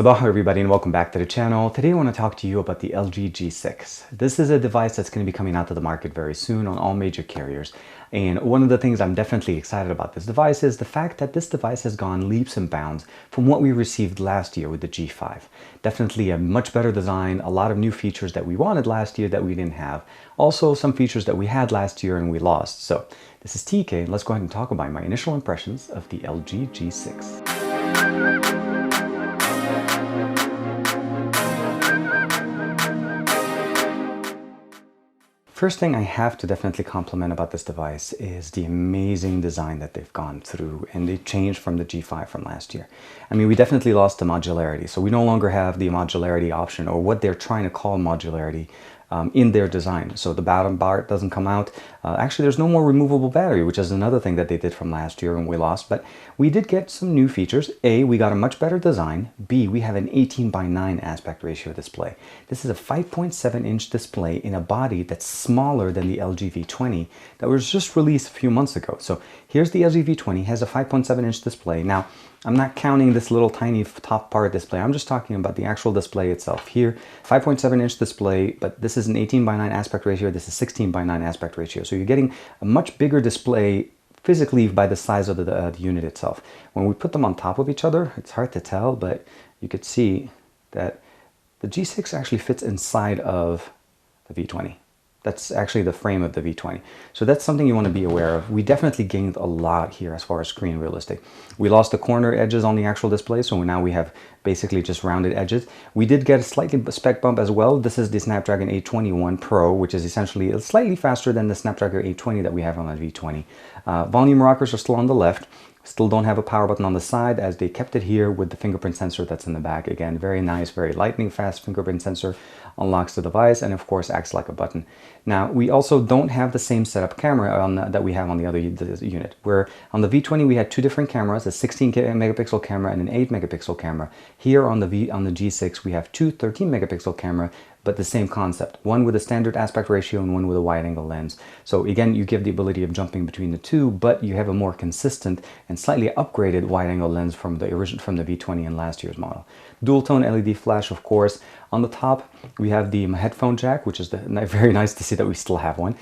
Sabaha everybody and welcome back to the channel. Today I want to talk to you about the LG G6. This is a device that's going to be coming out to the market very soon on all major carriers. And one of the things I'm definitely excited about this device is the fact that this device has gone leaps and bounds from what we received last year with the G5. Definitely a much better design, a lot of new features that we wanted last year that we didn't have. Also some features that we had last year and we lost. So this is TK and let's go ahead and talk about my initial impressions of the LG G6. First thing I have to definitely compliment about this device is the amazing design that they've gone through, and they changed from the G5 from last year. I mean, we definitely lost the modularity, so we no longer have the modularity option, or what they're trying to call modularity, in their design. So the bottom bar doesn't come out. Actually, there's no more removable battery, which is another thing that they did from last year and we lost. But we did get some new features. A, we got a much better design. B, we have an 18:9 aspect ratio display. This is a 5.7-inch display in a body that's smaller than the LG V20 that was just released a few months ago. So here's the LG V20, has a 5.7-inch display. Now, I'm not counting this little tiny top part display. I'm just talking about the actual display itself. Here, 5.7-inch display, but this is an 18:9 aspect ratio. This is 16:9 aspect ratio. So you're getting a much bigger display physically by the size of the unit itself. When we put them on top of each other, it's hard to tell, but you could see that the G6 actually fits inside of the V20. That's actually the frame of the V20. So that's something you want to be aware of. We definitely gained a lot here as far as screen real estate. We lost the corner edges on the actual display, so now we have basically just rounded edges. We did get a slightly spec bump as well. This is the Snapdragon 821 Pro, which is essentially slightly faster than the Snapdragon 820 that we have on the V20. Volume rockers are still on the left. Still don't have a power button on the side, as they kept it here with the fingerprint sensor that's in the back. Again, very nice, very lightning fast fingerprint sensor, unlocks the device and of course acts like a button. Now we also don't have the same setup camera on that we have on the other unit. Where on the V20 we had two different cameras, a 16 megapixel camera and an 8 megapixel camera. Here on the G6 we have two 13 megapixel camera, but the same concept. One with a standard aspect ratio and one with a wide angle lens. So again, you give the ability of jumping between the two, but you have a more consistent and slightly upgraded wide angle lens from the V20 and last year's model. Dual tone LED flash, of course. On the top, we have the headphone jack, which is very nice to see that we still have one.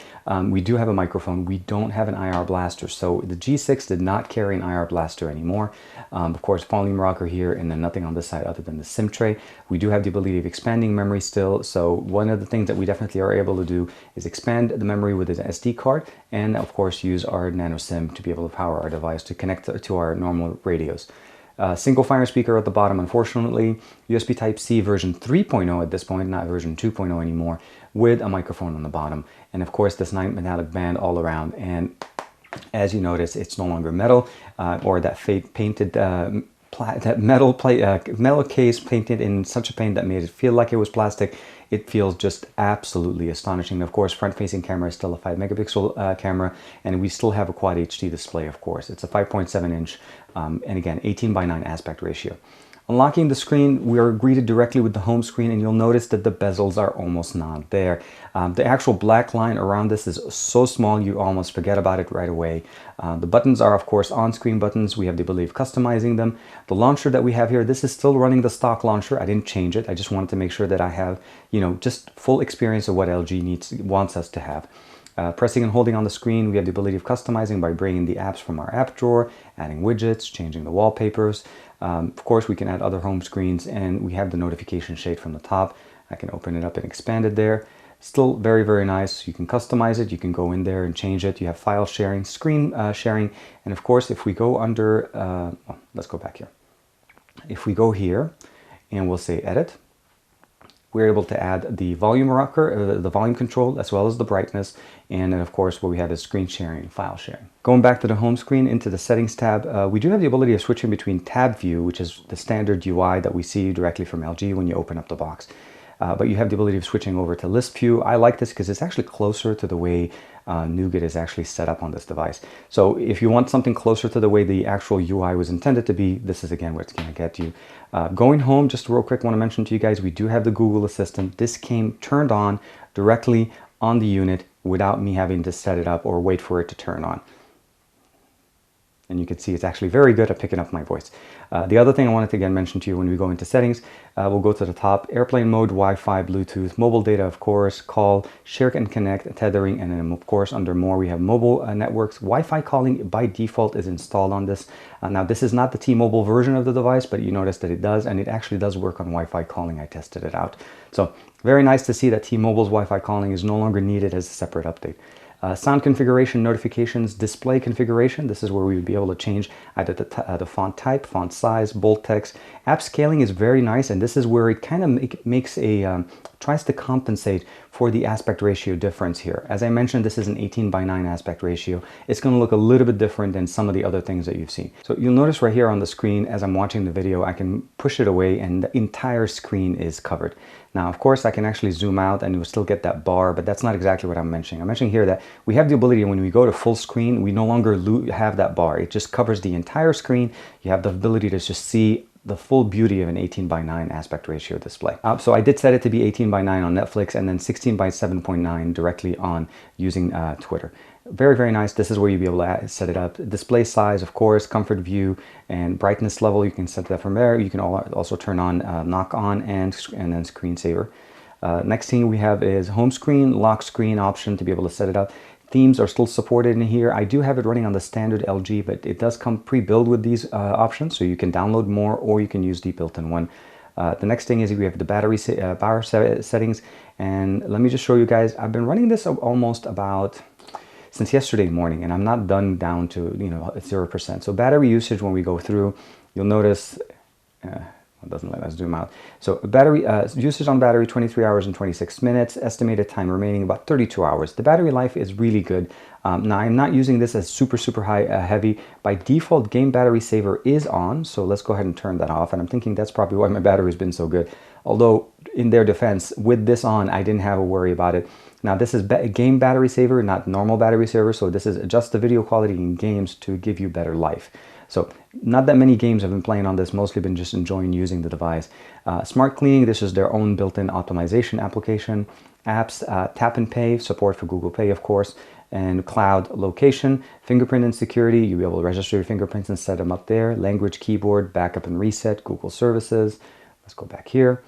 We do have a microphone. We don't have an IR blaster. So the G6 did not carry an IR blaster anymore. Of course, volume rocker here, and then nothing on this side other than the SIM tray. We do have the ability of expanding memory still. So one of the things that we definitely are able to do is expand the memory with an SD card, and of course use our nano SIM to be able to power our device to connect to our normal radios. Single fire speaker at the bottom, unfortunately. USB Type-C version 3.0 at this point, not version 2.0 anymore, with a microphone on the bottom. And of course this nice metallic band all around. And as you notice, it's no longer metal or that painted that metal case painted in such a paint that made it feel like it was plastic. It feels just absolutely astonishing. Of course, front-facing camera is still a 5 megapixel camera, and we still have a Quad HD display, of course. It's a 5.7-inch, and again, 18:9 aspect ratio. Unlocking the screen, we are greeted directly with the home screen, and you'll notice that the bezels are almost not there. The actual black line around this is so small you almost forget about it right away. The buttons are, of course, on-screen buttons. We have the ability of customizing them. The launcher that we have here, this is still running the stock launcher. I didn't change it. I just wanted to make sure that I have, just full experience of what LG wants us to have. Pressing and holding on the screen, we have the ability of customizing by bringing the apps from our app drawer, adding widgets, changing the wallpapers. Of course, we can add other home screens, and we have the notification shade from the top. I can open it up and expand it there. Still very, very nice. You can customize it. You can go in there and change it. You have file sharing, screen sharing, and of course, if we go under, let's go back here. If we go here and we'll say edit, we're able to add the volume rocker, the volume control, as well as the brightness. And then of course, what we have is screen sharing, file sharing. Going back to the home screen into the settings tab, we do have the ability of switching between tab view, which is the standard UI that we see directly from LG when you open up the box. But you have the ability of switching over to list view. I like this because it's actually closer to the way Nougat is actually set up on this device. So if you want something closer to the way the actual UI was intended to be, this is again what's going to get you. Going home, just real quick, want to mention to you guys, we do have the Google Assistant. This came turned on directly on the unit without me having to set it up or wait for it to turn on. And you can see it's actually very good at picking up my voice. The other thing I wanted to again mention to you when we go into settings, we'll go to the top, airplane mode, Wi-Fi, Bluetooth, mobile data, of course, call, share and connect, tethering, and then of course under more we have mobile networks. Wi-Fi calling by default is installed on this. Now this is not the T-Mobile version of the device, but you notice that it does, and it actually does work on Wi-Fi calling. I tested it out. So very nice to see that T-Mobile's Wi-Fi calling is no longer needed as a separate update. Sound configuration, notifications, display configuration. This is where we would be able to change either the font type, font size, bold text. App scaling is very nice, and this is where it kind of makes a tries to compensate for the aspect ratio difference here. As I mentioned, this is an 18:9 aspect ratio. It's going to look a little bit different than some of the other things that you've seen. So you'll notice right here on the screen, as I'm watching the video, I can push it away and the entire screen is covered. Now, of course, I can actually zoom out and you'll still get that bar, but that's not exactly what I'm mentioning. I'm mentioning here that we have the ability, when we go to full screen, we no longer have that bar. It just covers the entire screen. You have the ability to just see the full beauty of an 18:9 aspect ratio display. So I did set it to be 18:9 on Netflix and then 16:7.9 directly on using Twitter. Very, very nice. This is where you'll be able to set it up. Display size, of course, comfort view, and brightness level. You can set that from there. You can also turn on knock on and then screensaver. Next thing we have is home screen, lock screen option to be able to set it up. Themes are still supported in here. I do have it running on the standard LG, but it does come pre-built with these options, so you can download more or you can use the built-in one. The next thing is we have the battery power settings, and let me just show you guys. I've been running this almost about since yesterday morning, and I'm not done down to 0%. So battery usage, when we go through, you'll notice it doesn't let us zoom out. So battery usage on battery 23 hours and 26 minutes. Estimated time remaining about 32 hours. The battery life is really good. Now I'm not using this as super high heavy. By default, game battery saver is on, so let's go ahead and turn that off. And I'm thinking that's probably why my battery's been so good. Although in their defense, with this on, I didn't have a worry about it. Now this is game battery saver, not normal battery saver. So this is adjust the video quality in games to give you better life. So not that many games I've been playing on this, mostly been just enjoying using the device. Smart cleaning, this is their own built-in optimization application. Apps, tap and pay, support for Google Pay, of course, and cloud location. Fingerprint and security, you'll be able to register your fingerprints and set them up there. Language, keyboard, backup and reset, Google services. Let's go back here.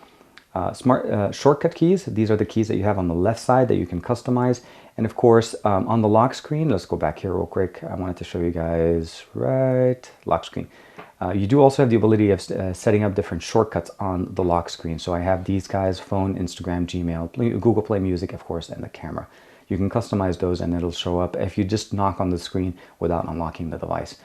Smart shortcut keys, these are the keys that you have on the left side that you can customize. And of course, on the lock screen, let's go back here real quick. I wanted to show you guys, right, lock screen. You do also have the ability of setting up different shortcuts on the lock screen. So I have these guys, phone, Instagram, Gmail, Google Play Music, of course, and the camera. You can customize those and it'll show up if you just knock on the screen without unlocking the device.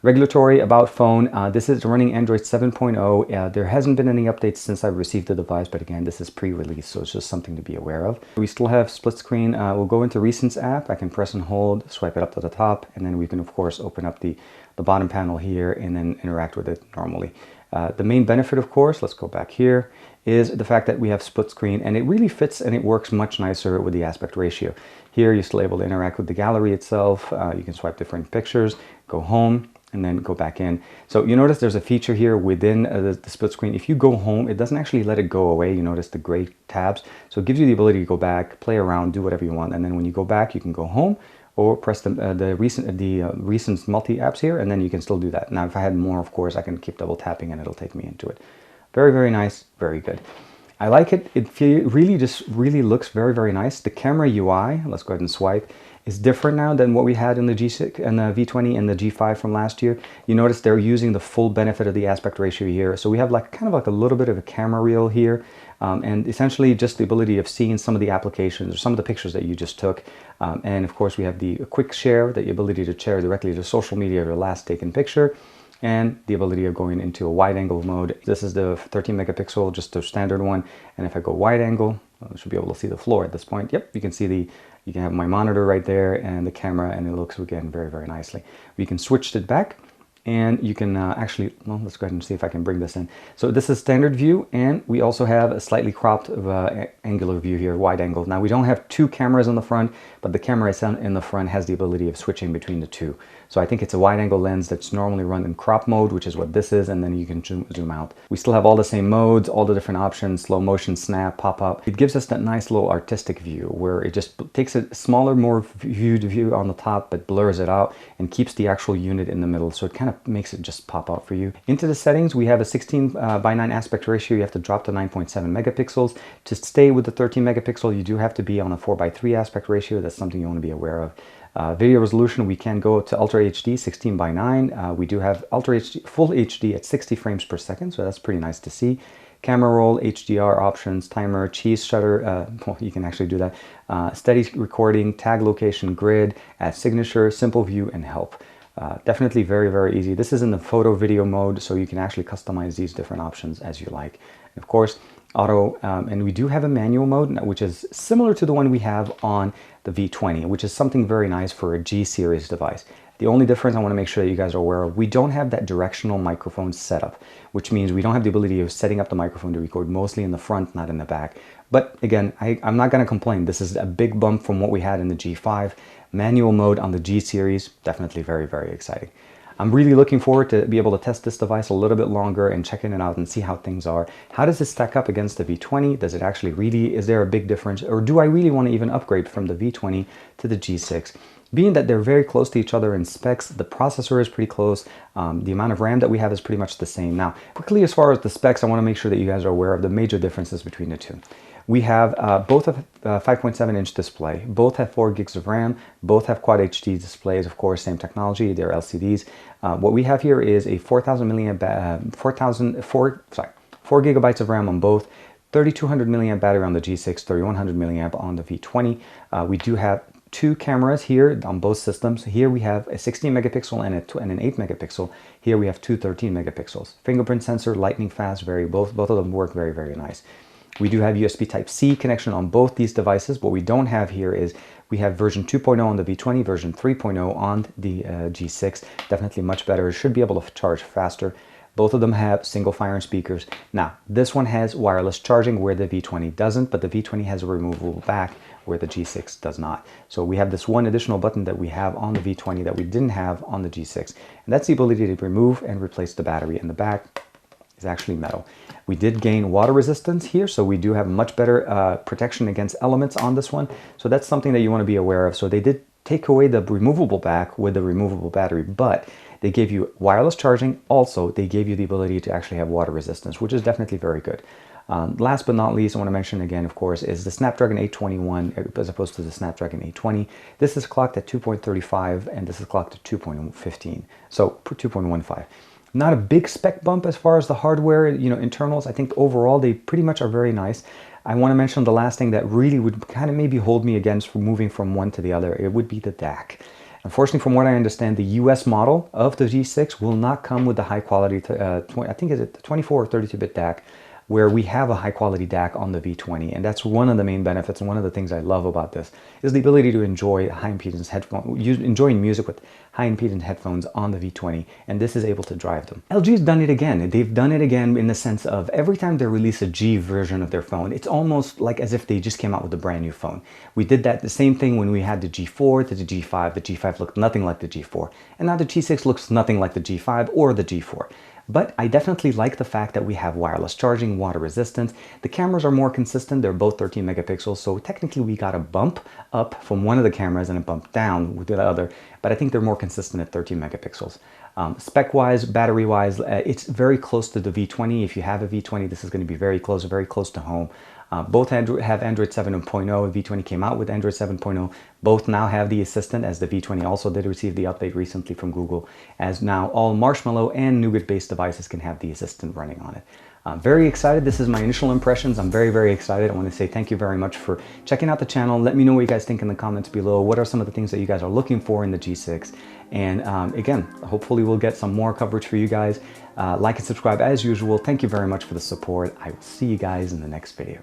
Regulatory about phone, this is running Android 7.0. There hasn't been any updates since I've received the device, but again, this is pre-release, so it's just something to be aware of. We still have split screen. We'll go into Recents app. I can press and hold, swipe it up to the top, and then we can, of course, open up the bottom panel here and then interact with it normally. The main benefit, of course, let's go back here, is the fact that we have split screen, and it really fits and it works much nicer with the aspect ratio. Here, you're still able to interact with the gallery itself. You can swipe different pictures, go home, and then go back in. So you notice there's a feature here within the split screen. If you go home, it doesn't actually let it go away. You notice the gray tabs. So it gives you the ability to go back, play around, do whatever you want. And then when you go back, you can go home or press the recent multi-apps here, and then you can still do that. Now, if I had more, of course, I can keep double tapping and it'll take me into it. Very, very nice, very good. I like it. It really looks very, very nice. The camera UI, let's go ahead and swipe, is different now than what we had in the G6 and the V20 and the G5 from last year. You notice they're using the full benefit of the aspect ratio here. So we have kind of like a little bit of a camera reel here, and essentially just the ability of seeing some of the applications or some of the pictures that you just took. And of course we have the quick share, the ability to share directly to social media, your last taken picture, and the ability of going into a wide angle mode. This is the 13 megapixel, just the standard one. And if I go wide angle, I should be able to see the floor at this point. Yep, you can see you can have my monitor right there and the camera, and it looks again very, very nicely. We can switch it back And you can actually, well, let's go ahead and see if I can bring this in. So this is standard view, and we also have a slightly cropped angular view here, wide angle. Now we don't have two cameras in the front, but the camera in the front has the ability of switching between the two. So I think it's a wide angle lens that's normally run in crop mode, which is what this is, and then you can zoom out. We still have all the same modes, all the different options, slow motion, snap, pop up. It gives us that nice little artistic view where it just takes a smaller, more viewed view on the top, but blurs it out and keeps the actual unit in the middle. So it kind of makes it just pop out for you. Into the settings, we have a 16:9 aspect ratio. You have to drop to 9.7 megapixels. To stay with the 13 megapixel, you do have to be on a 4:3 aspect ratio. That's something you want to be aware of. Video resolution, we can go to Ultra HD 16:9. We do have Ultra HD, Full HD at 60 frames per second, so that's pretty nice to see. Camera roll, HDR options, timer, cheese shutter, well, you can actually do that. Steady recording, tag location, grid, add signature, simple view, and help. Definitely very, very easy. This is in the photo video mode, so you can actually customize these different options as you like. And of course, auto, and we do have a manual mode, which is similar to the one we have on the V20, which is something very nice for a G series device. The only difference I want to make sure that you guys are aware of, we don't have that directional microphone setup, which means we don't have the ability of setting up the microphone to record mostly in the front, not in the back. But again, I'm not going to complain. This is a big bump from what we had in the G5. Manual mode on the G series, definitely very, very exciting. I'm really looking forward to be able to test this device a little bit longer and checking it out and see how things are. How does it stack up against the V20? Does it actually really, is there a big difference? Or do I really want to even upgrade from the V20 to the G6? Being that they're very close to each other in specs, the processor is pretty close, the amount of RAM that we have is pretty much the same. Now, quickly as far as the specs, I want to make sure that you guys are aware of the major differences between the two. We have both a 5.7-inch display, both have 4 gigs of RAM, both have Quad HD displays, of course, same technology, they're LCDs. What we have here is a 4 gigabytes of RAM on both, 3200 milliamp battery on the G6, 3100 milliamp on the V20. We do have 2 cameras here on both systems. Here we have a 16 megapixel and an 8 megapixel. Here we have two 13 megapixels. Fingerprint sensor, lightning fast, both of them work very, very nice. We do have USB Type-C connection on both these devices. What we don't have here is we have version 2.0 on the V20, version 3.0 on the G6. Definitely much better. It should be able to charge faster. Both of them have single firing speakers. Now, this one has wireless charging where the V20 doesn't, but the V20 has a removable back where the G6 does not. So we have this one additional button that we have on the V20 that we didn't have on the G6. And that's the ability to remove and replace the battery in the back. Is actually metal. We did gain water resistance here, so we do have much better protection against elements on this one. So that's something that you want to be aware of. So they did take away the removable back with the removable battery, but they gave you wireless charging. Also, they gave you the ability to actually have water resistance, which is definitely very good. Last but not least, I want to mention again, of course, is the Snapdragon 821 as opposed to the Snapdragon 820. This is clocked at 2.35 and this is clocked at 2.15, so 2.15. Not a big spec bump as far as the hardware, internals. I think overall they pretty much are very nice. I want to mention the last thing that really would kind of maybe hold me against moving from one to the other. It would be the DAC. Unfortunately, from what I understand, the US model of the G6 will not come with the high quality, I think it's the 24 or 32-bit DAC, where we have a high quality DAC on the V20. And that's one of the main benefits and one of the things I love about this is the ability to enjoy high impedance headphones, enjoying music with high impedance headphones on the V20. And this is able to drive them. LG's done it again. They've done it again in the sense of every time they release a G version of their phone, it's almost like as if they just came out with a brand new phone. We did that the same thing when we had the G4 to the G5. The G5 looked nothing like the G4. And now the G6 looks nothing like the G5 or the G4. But I definitely like the fact that we have wireless charging, water resistance. The cameras are more consistent. They're both 13 megapixels. So technically we got a bump up from one of the cameras and a bump down with the other. But I think they're more consistent at 13 megapixels. Spec-wise, battery-wise, it's very close to the V20. If you have a V20, this is going to be very close to home. Both have Android 7.0. V20 came out with Android 7.0. Both now have the Assistant, as the V20 also did receive the update recently from Google, as now all Marshmallow and Nougat-based devices can have the Assistant running on it. Very excited. This is my initial impressions. I'm very, very excited. I want to say thank you very much for checking out the channel. Let me know what you guys think in the comments below. What are some of the things that you guys are looking for in the G6? And again, hopefully we'll get some more coverage for you guys. Like and subscribe as usual. Thank you very much for the support. I will see you guys in the next video.